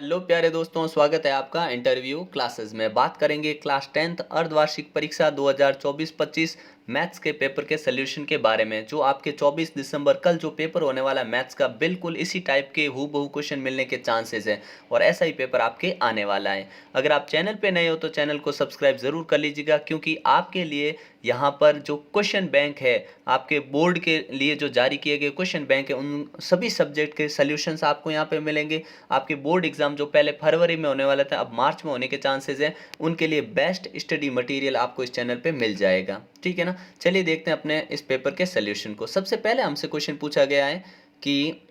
Hello प्यारे दोस्तों, स्वागत है आपका इंटरव्यू क्लासेस में। बात करेंगे क्लास 10th अर्धवार्षिक परीक्षा 2024-25 मैथ्स के पेपर के सॉल्यूशन के बारे में। जो आपके 24 दिसंबर कल जो पेपर होने वाला है मैथ्स का, बिल्कुल इसी टाइप के हूबहू क्वेश्चन मिलने के चांसेस हैं और ऐसा ही पेपर आपके आने वाला है। अगर आप चैनल पे नए हो तो चैनल को सब्सक्राइब ज़रूर कर लीजिएगा, क्योंकि आपके लिए यहाँ पर जो क्वेश्चन बैंक है, आपके बोर्ड के लिए जो जारी किए गए क्वेश्चन बैंक है, उन सभी सब्जेक्ट के सॉल्यूशंस आपको यहाँ पे मिलेंगे। आपके बोर्ड एग्जाम जो पहले फरवरी में होने वाला था, अब मार्च में होने के चांसेस हैं, उनके लिए बेस्ट स्टडी मटेरियल आपको इस चैनल पे मिल जाएगा। ठीक है ना। चलिए देखते हैं अपने इस पेपर के सॉल्यूशन को। सबसे पहले हमसे क्वेश्चन पूछा गया है कि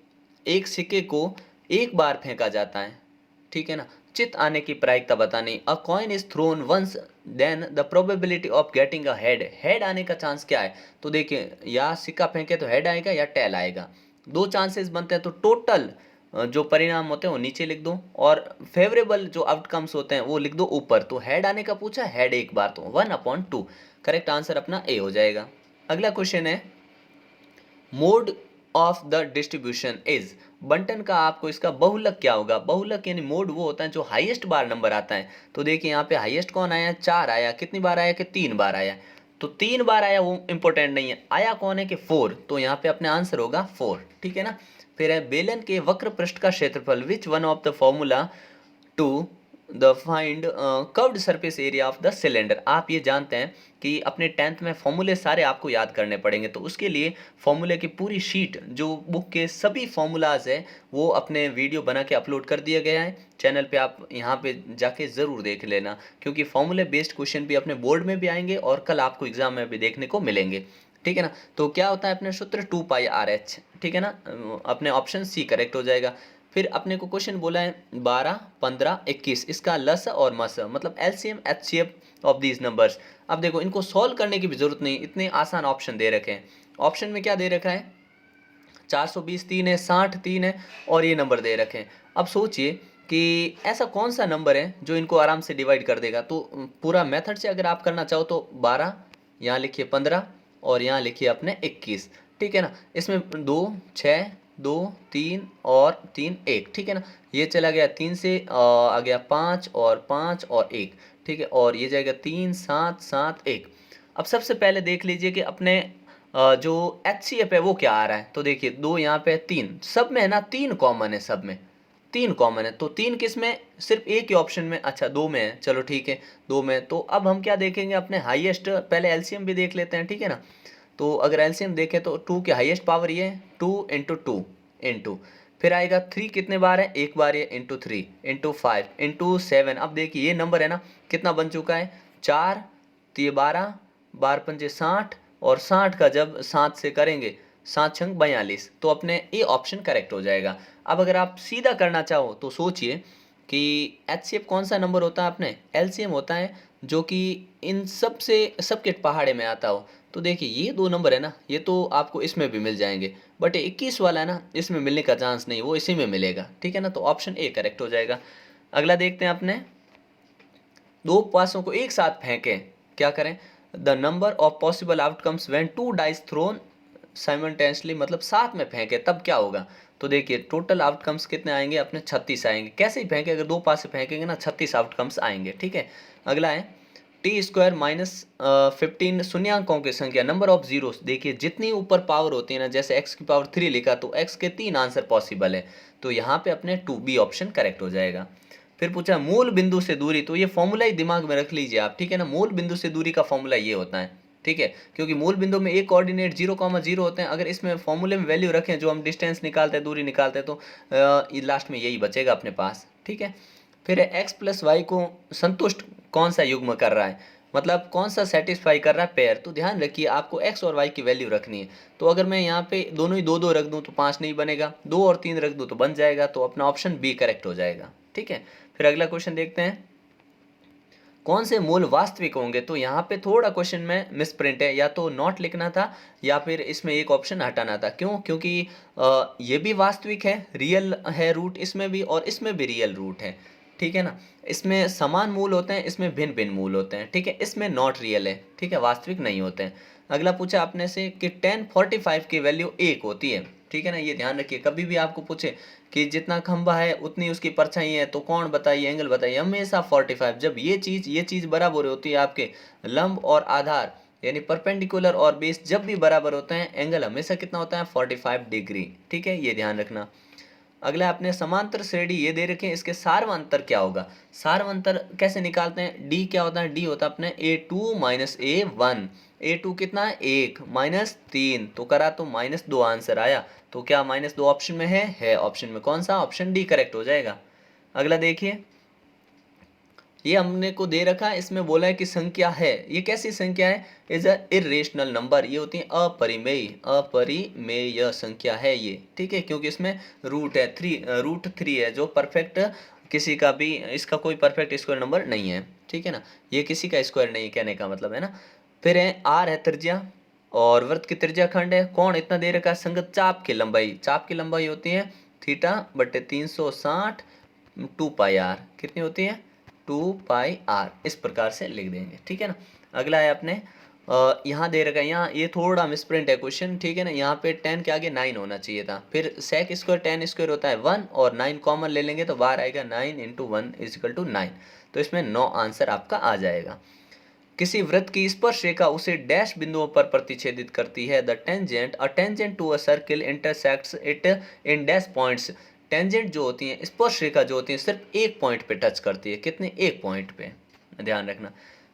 एक सिक्के को एक बार फेंका जाता है, ठीक है ना, चित आने की प्रायिकता बतानी। A coin is thrown once, then the probability of getting a head. Head आने का चांस क्या है? तो देखिए, या सिक्का फेंके तो हेड आएगा या टेल आएगा। दो चांसेस बनते हैं, तो टोटल जो परिणाम होते हैं वो नीचे लिख दो और फेवरेबल जो आउटकम्स होते हैं वो लिख दो ऊपर। तो हेड आने का पूछा, हेड एक बार, तो 1/2। करेक्ट आंसर अपना ए हो जाएगा। अगला क्वेश्चन है mode of the distribution is. बंटन का आपको इसका बहुलक क्या होगा? बहुलक यानी मोड वो होता है जो हाईएस्ट बार नंबर आता है। तो देखिए यहाँ पे हाईएस्ट कौन आया? 4 आया। कितनी बार आया? कि 3 बार आया। तो 3 बार आया वो इंपॉर्टेंट नहीं है, आया कौन है? कि 4। तो यहाँ पे अपने आंसर होगा 4। ठीक है ना। फिर है बेलन के वक्र पृष्ठ का क्षेत्रफल, which one of the formula to the find curved surface area of the cylinder. आप ये जानते हैं कि अपने 10th में फॉर्मूले सारे आपको याद करने पड़ेंगे, तो उसके लिए फॉर्मूले की पूरी शीट, जो बुक के सभी फॉर्मूलाज है, वो अपने वीडियो बना के अपलोड कर दिया गया है चैनल पे। आप यहाँ पे जाके ज़रूर देख लेना, क्योंकि फॉर्मूले बेस्ड क्वेश्चन भी अपने बोर्ड में भी आएंगे और कल आपको एग्जाम में भी देखने को मिलेंगे। ठीक है ना। तो क्या होता है अपने सूत्र 2πRh। ठीक है ना। अपने ऑप्शन सी करेक्ट हो जाएगा। फिर अपने को क्वेश्चन बोला है 12, 15, 21, इसका लस और मस मतलब LCM HCF of these numbers. अब देखो, इनको सॉल्व करने की भी जरूरत नहीं, इतने आसान ऑप्शन दे रखे हैं। ऑप्शन में क्या दे रखा है? 420 3 है, 60 3 है और ये नंबर दे रखे हैं। अब सोचिए कि ऐसा कौन सा नंबर है जो इनको आराम से डिवाइड कर देगा। तो पूरा मेथड से अगर आप करना चाहो तो 12, यहाँ लिखिए 15 और यहाँ लिखिए अपने 21। ठीक है ना। इसमें 2 6 2 3 और 3 1। ठीक है ना। ये चला गया 3 से आ गया 5 और 5 और 1। ठीक है। और ये जाएगा 3 7 7 1। अब सबसे पहले देख लीजिए कि अपने जो एच सी एफ है वो क्या आ रहा है। तो देखिए, 2 यहाँ पे 3, सब में है ना 3 कॉमन है, सब में 3 कॉमन है। तो 3 किस में? सिर्फ एक ही ऑप्शन में। अच्छा, 2 में है, चलो ठीक है, 2 में। तो अब हम क्या देखेंगे? अपने हाईएस्ट, पहले एलसीएम भी देख लेते हैं। ठीक है ना। तो अगर एलसीएम देखें तो 2 की हाईएस्ट पावर ये है 2 इंटू 2 इंटू, फिर आएगा 3 कितने बार है? एक बार ये, इंटू 3 इंटू 5 इंटू 7। अब देखिए ये नंबर है ना, कितना बन चुका है? 4, तो ये 12, 12 पंजे 60 और 60 का जब 7 से करेंगे, 7 छंग 42, तो अपने ए ऑप्शन करेक्ट हो जाएगा। अब अगर आप सीधा करना चाहो तो सोचिए कि एचसीएफ कौन सा नंबर होता है? अपने एलसीएम होता है जो कि इन सब से सबके पहाड़े में आता हो। तो देखिए ये 2 नंबर है ना, ये तो आपको इसमें भी मिल जाएंगे, बट 21 वाला है ना, इसमें मिलने का चांस नहीं, वो इसी में मिलेगा। ठीक है ना। तो ऑप्शन ए करेक्ट हो जाएगा। अगला देखते हैं अपने, दो पासों को एक साथ फेंकें, क्या करें? The number of possible outcomes when 2 dice thrown simultaneously, मतलब साथ में फेंके तब क्या होगा? तो देखिए टोटल आउटकम्स कितने आएंगे? अपने 36 आएंगे। कैसे ही फेंके, अगर 2 पास से फेंकेंगे ना, 36 आउटकम्स आएंगे। ठीक है। अगला है टी स्क्वायर माइनस 15 शून्यांकों की संख्या, नंबर ऑफ जीरोस। देखिए जितनी ऊपर पावर होती है ना, जैसे एक्स की पावर 3 लिखा तो एक्स के 3 आंसर पॉसिबल है, तो यहाँ पे अपने 2 बी ऑप्शन करेक्ट हो जाएगा। फिर पूछा मूल बिंदु से दूरी, तो ये फॉर्मूला ही दिमाग में रख लीजिए आप। ठीक है ना। मूल बिंदु से दूरी का फॉर्मूला ये होता है। ठीक है। क्योंकि मूल बिंदु में एक कोऑर्डिनेट 0,0 होते हैं। अगर इसमें फॉर्मूले में वैल्यू रखें, जो हम डिस्टेंस निकालते हैं, दूरी निकालते हैं, तो लास्ट में यही बचेगा अपने पास। ठीक है। फिर एक्स प्लस वाई को संतुष्ट कौन सा युग्म कर रहा है, मतलब कौन सा सेटिस्फाई कर रहा है पेयर। तो ध्यान रखिए आपको एक्स और वाई की वैल्यू रखनी है। तो अगर मैं यहाँ पे दोनों ही 2 2 रख दूँ तो 5 नहीं बनेगा, 2 और 3 रख दूँ तो बन जाएगा। तो अपना ऑप्शन बी करेक्ट हो जाएगा। ठीक है। फिर अगला क्वेश्चन देखते हैं, कौन से मूल वास्तविक होंगे। तो यहाँ पे थोड़ा क्वेश्चन में मिसप्रिंट है, या तो नॉट लिखना था या फिर इसमें एक ऑप्शन हटाना था। क्यों? क्योंकि ये भी वास्तविक है, रियल है रूट इसमें भी, और इसमें भी रियल रूट है। ठीक है ना। इसमें समान मूल होते हैं, इसमें भिन्न भिन्न मूल होते हैं। ठीक है। इसमें नॉट रियल है। ठीक है, वास्तविक नहीं होते हैं। अगला पूछा आपने से कि 1045 की वैल्यू 1 होती है, ठीक है ना, ये ध्यान रखिए। कभी भी आपको पूछे कि जितना खंभा है उतनी उसकी परछाई है तो कौन बताइए, एंगल बताइए, हमेशा 45। जब ये चीज बराबर होती है आपके लंब और आधार यानी परपेंडिकुलर और बेस जब भी बराबर होते हैं, एंगल हमेशा कितना होता है 45 डिग्री। ठीक है, ये ध्यान रखना। अगला अपने समांतर श्रेणी ये दे रखे हैं, इसके सार्वंतर क्या होगा। सार्वंतर कैसे निकालते हैं, डी क्या होता है, डी होता है अपने A2 माइनस A1। A2 कितना है 1 माइनस 3 तो करा तो -2 आंसर आया। तो क्या -2 ऑप्शन में है ऑप्शन में कौन सा, ऑप्शन डी करेक्ट हो जाएगा। अगला देखिए, ये हमने को दे रखा है, इसमें बोला है कि संख्या है, ये कैसी संख्या है, इज अ इरेशनल नंबर, ये होती है अपरिमेय संख्या है ये। ठीक है, क्योंकि इसमें रूट है रूट 3 है जो परफेक्ट किसी का भी, इसका कोई परफेक्ट स्क्वायर नंबर नहीं है। ठीक है ना, ये किसी का स्क्वायर नहीं कहने का मतलब है ना। फिर है आर है त्रिज्या और वृत्त की त्रिज्या खंड है, कोण इतना दे रखा है, संगत चाप की लंबाई होती है θ/360 2πr, कितनी होती है 2πr, इस प्रकार से लिख देंगे। ठीक है ना। अगला है अपने यहाँ दे रखा है, यहाँ ये थोड़ा मिसप्रिंट है क्वेश्चन। ठीक है ना, यहाँ पे 10 के आगे 9 होना चाहिए था। फिर सेक स्क्वायर 10 स्क्वायर होता है 1 और 9 कॉमन ले लेंगे तो बाहर आएगा 9 × 1 = 9। तो इसमें 9 आंसर आपका आ जाएगा। किसी वृत्त की स्पर्श रेखा उसे डैश बिंदुओं पर प्रतिच्छेदित करती है। The tangent a tangent to a circle intersects it in dash points. Tangent जो होती है, स्पर्श रेखा जो होती है, सिर्फ एक पॉइंट पे टच करती है, कितने, एक पॉइंट पे, ध्यान रखना।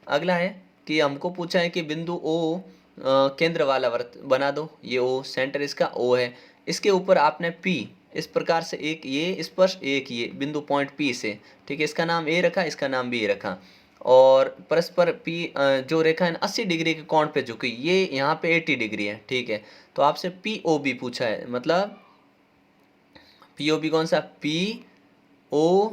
अगला है कि हमको पूछा है कि बिंदु ओ केंद्र वाला वृत्त बना दो, ये ओ सेंटर इसका ओ है, इसके ऊपर आपने पी इस प्रकार से एक ये स्पर्श एक ये बिंदु पॉइंट पी से, ठीक है, इसका नाम ए रखा, इसका नाम बी रखा, और परस्पर पी जो रेखा है 80 डिग्री के कोण पे झुकी, ये यहाँ पे 80 डिग्री है। ठीक है, तो आपसे पी ओ बी पूछा है, मतलब पी ओ बी कौन सा, पी ओ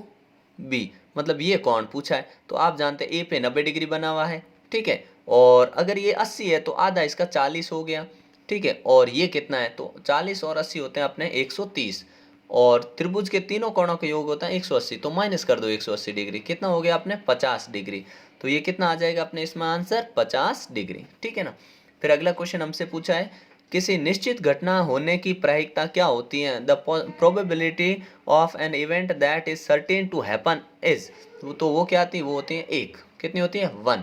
बी मतलब ये कोण पूछा है। तो आप जानते हैं ए पे 90 डिग्री बना हुआ है। ठीक है, और अगर ये 80 है तो आधा इसका 40 हो गया। ठीक है, और ये कितना है, तो 40 और 80 होते हैं अपने 130, और त्रिभुज के तीनों कोणों का योग होता है 180, तो माइनस कर दो 180 डिग्री, कितना हो गया अपने 50 डिग्री। तो ये कितना आ जाएगा अपने इसमें आंसर 50 डिग्री। ठीक है ना। फिर अगला क्वेश्चन हमसे पूछा है, किसी निश्चित घटना होने की प्रायिकता क्या होती है। The probability of an event that is certain to happen is, तो वो क्या आती है, वो होती है एक, कितनी होती है 1।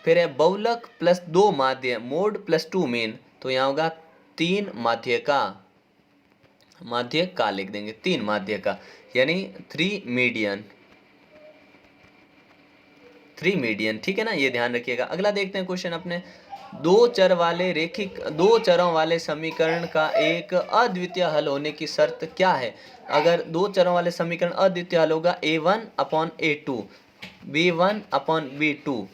फिर है बहुलक प्लस 2 माध्य मोड प्लस 2 मीन, तो यहाँ होगा 3 माध्य का लिख देंगे, 3 माध्य का यानी 3 मीडियन। ठीक है ना, ये ध्यान रखिएगा। अगला देखते हैं क्वेश्चन अपने, दो चरों वाले समीकरण का एक अद्वितीय हल होने की शर्त क्या है। अगर दो चरों वाले समीकरण अद्वितीय हल होगा A1/A2 B1/B2,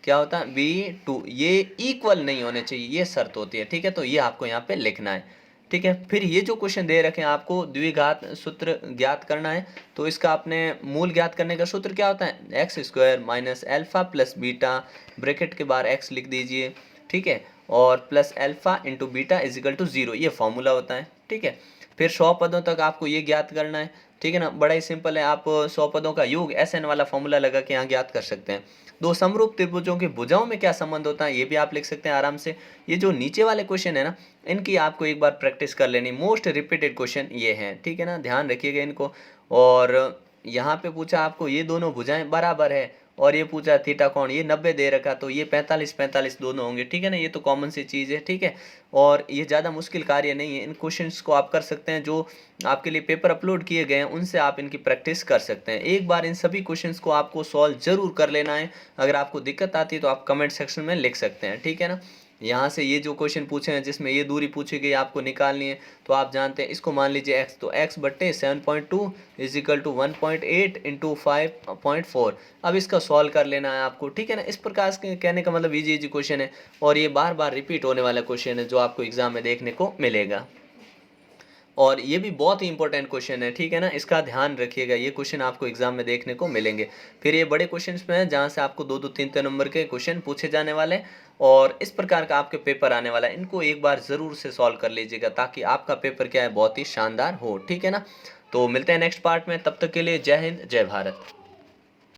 क्या होता है B2, ये इक्वल नहीं होने चाहिए, ये शर्त होती है। ठीक है, तो ये आपको यहाँ पे लिखना है। ठीक है, फिर ये जो क्वेश्चन दे रखे हैं आपको द्विघात सूत्र ज्ञात करना है, तो इसका आपने मूल ज्ञात करने का सूत्र क्या होता है, x² - alpha plus beta, bracket के बाहर x लिख दीजिए। ठीक है, और प्लस अल्फा इंटू बीटा = 0, ये फॉर्मूला होता है। ठीक है, फिर 100 पदों तक आपको ये ज्ञात करना है। ठीक है ना, बड़ा ही सिंपल है, आप 100 पदों का योग SN वाला फॉर्मूला लगा के यहाँ ज्ञात कर सकते हैं। दो समरूप त्रिभुजों की भुजाओं में क्या संबंध होता है, ये भी आप लिख सकते हैं आराम से। ये जो नीचे वाले क्वेश्चन है ना, इनकी आपको एक बार प्रैक्टिस कर लेनी, मोस्ट रिपीटेड क्वेश्चन ये हैं। ठीक है ना, ध्यान रखिएगा इनको। और यहाँ पे पूछा आपको ये दोनों भुजाएं बराबर है, और ये पूछा थीटा कोण, ये 90 दे रखा, तो ये 45 दोनों होंगे। ठीक है ना, ये तो कॉमन सी चीज़ है। ठीक है, और ये ज़्यादा मुश्किल कार्य नहीं है, इन क्वेश्चंस को आप कर सकते हैं, जो आपके लिए पेपर अपलोड किए गए हैं उनसे आप इनकी प्रैक्टिस कर सकते हैं। एक बार इन सभी क्वेश्चंस को आपको सॉल्व जरूर कर लेना है। अगर आपको दिक्कत आती है तो आप कमेंट सेक्शन में लिख सकते हैं। ठीक है ना, यहाँ से ये जो क्वेश्चन पूछे हैं जिसमें ये दूरी पूछी गई आपको निकालनी है, तो आप जानते हैं इसको मान लीजिए x, तो x/7.2 = 1.8 × 5.4। अब इसका सॉल्व कर लेना है आपको। ठीक है ना, इस प्रकार से कहने का मतलब इजी क्वेश्चन है, और ये बार बार रिपीट होने वाला क्वेश्चन है जो आपको एग्जाम में देखने को मिलेगा, और ये भी बहुत ही इंपॉर्टेंट क्वेश्चन है। ठीक है ना, इसका ध्यान रखिएगा, ये क्वेश्चन आपको एग्जाम में देखने को मिलेंगे। फिर ये बड़े क्वेश्चंस में हैं जहाँ से आपको 2-2, 3-3 नंबर के क्वेश्चन पूछे जाने वाले हैं, और इस प्रकार का आपके पेपर आने वाला है। इनको एक बार ज़रूर से सॉल्व कर लीजिएगा ताकि आपका पेपर क्या है, बहुत ही शानदार हो। ठीक है ना, तो मिलते हैं नेक्स्ट पार्ट में, तब तक के लिए जय हिंद, जय भारत।